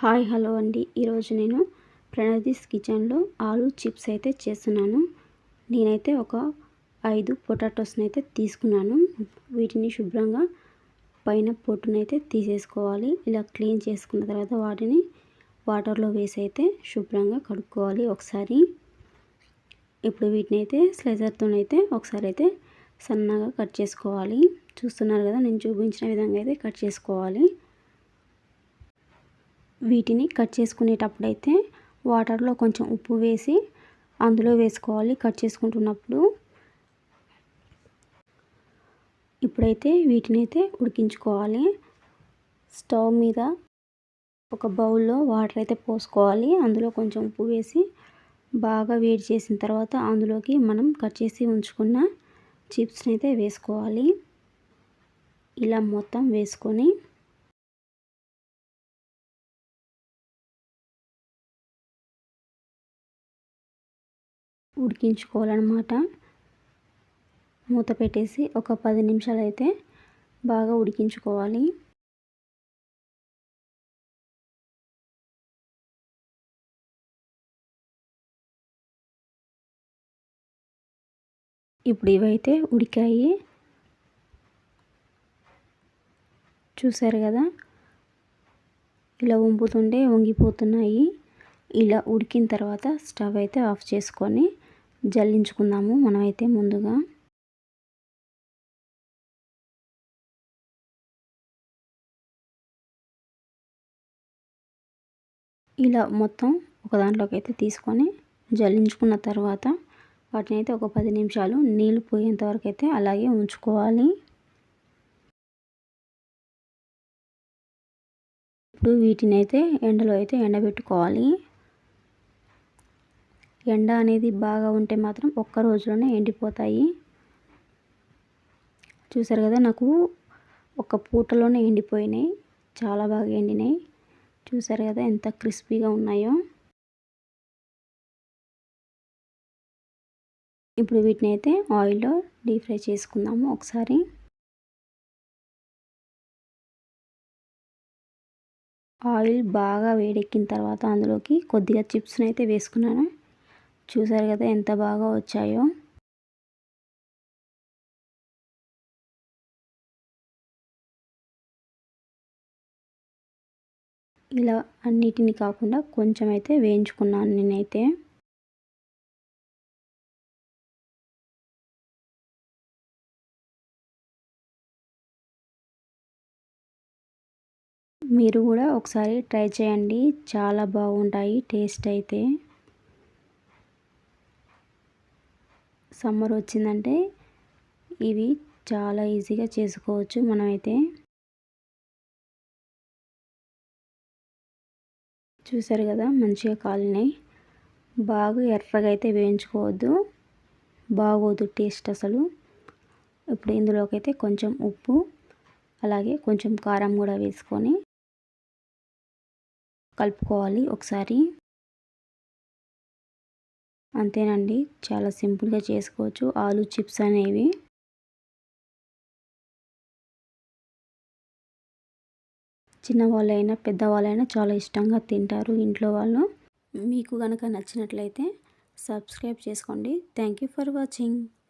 Hi hello అండి. ఈరోజు నేను ప్రణదీస్ కిచెన్లో ఆలూ చిప్స్ అయితే చేస్తున్నాను. నేనైతే ఒక 5 పొటాటోస్ని అయితే తీసుకున్నాను. వీటిని శుభ్రంగా పైన పొట్టునైతే తీసేసుకోవాలి. ఇలా క్లీన్ చేసుకున్న తర్వాత వాటిని వాటర్లో వేసి అయితే శుభ్రంగా కడుక్కోవాలి ఒకసారి. ఇప్పుడు వీటిని అయితే స్లైసర్తోనైతే ఒకసారి అయితే సన్నగా కట్ చేసుకోవాలి. చూస్తున్నారు కదా, నేను చూపించిన విధంగా అయితే కట్ చేసుకోవాలి. వీటిని కట్ చేసుకునేటప్పుడైతే వాటర్లో కొంచెం ఉప్పు వేసి అందులో వేసుకోవాలి కట్ చేసుకుంటున్నప్పుడు. ఇప్పుడైతే వీటిని అయితే ఉడికించుకోవాలి. స్టవ్ మీద ఒక బౌల్లో వాటర్ అయితే పోసుకోవాలి. అందులో కొంచెం ఉప్పు వేసి బాగా వేడి చేసిన తర్వాత అందులోకి మనం కట్ చేసి ఉంచుకున్న చిప్స్ని అయితే వేసుకోవాలి. ఇలా మొత్తం వేసుకొని ఉడికించుకోవాలన్నమాట. మూత పెట్టేసి ఒక 10 నిమిషాలు అయితే బాగా ఉడికించుకోవాలి. ఇప్పుడు ఇవైతే ఉడికాయి. చూసారు కదా, ఇలా వంపుతుంటే వంగిపోతున్నాయి. ఇలా ఉడికిన తర్వాత స్టవ్ అయితే ఆఫ్ చేసుకొని జల్లించుకుందాము మనమైతే ముందుగా. ఇలా మొత్తం ఒక దాంట్లోకి అయితే తీసుకొని జల్లించుకున్న తర్వాత వాటిని అయితే ఒక 10 నిమిషాలు నీళ్ళు పోయేంత వరకు అయితే అలాగే ఉంచుకోవాలి. ఇప్పుడు వీటిని అయితే ఎండలో అయితే ఎండబెట్టుకోవాలి. ఎండ అనేది బాగా ఉంటే మాత్రం ఒక్క రోజులోనే ఎండిపోతాయి. చూసారు కదా, నాకు ఒక పూటలోనే ఎండిపోయినాయి. చాలా బాగా ఎండినాయి. చూసారు కదా ఎంత క్రిస్పీగా ఉన్నాయో. ఇప్పుడు వీటిని అయితే ఆయిల్లో డీప్ ఫ్రై చేసుకుందాము ఒకసారి. ఆయిల్ బాగా వేడెక్కిన తర్వాత అందులోకి కొద్దిగా చిప్స్ని అయితే వేసుకున్నాను. చూసారు కదా ఎంత బాగా వచ్చాయో. ఇలా అన్నిటిని కాకుండా కొంచెం అయితే వేయించుకున్నాను నేనైతే. మీరు కూడా ఒకసారి ట్రై చేయండి, చాలా బాగుంటాయి టేస్ట్ అయితే. సమ్మర్ వచ్చిందంటే ఇవి చాలా ఈజీగా చేసుకోవచ్చు మనమైతే. చూసారు కదా మంచిగా కాలినాయి. బాగా ఎర్రగా అయితే వేయించుకోవద్దు, బాగోదు టేస్ట్ అసలు. ఇప్పుడు ఇందులోకి అయితే కొంచెం ఉప్పు అలాగే కొంచెం కారం కూడా వేసుకొని కలుపుకోవాలి ఒకసారి. అంతేనండి, చాలా సింపుల్గా చేసుకోవచ్చు ఆలూ చిప్స్ అనేవి. చిన్నవాళ్ళైనా పెద్దవాళ్ళైనా చాలా ఇష్టంగా తింటారు ఇంట్లో వాళ్ళు. మీకు కనుక నచ్చినట్లయితే సబ్స్క్రైబ్ చేసుకోండి. Thank you for watching.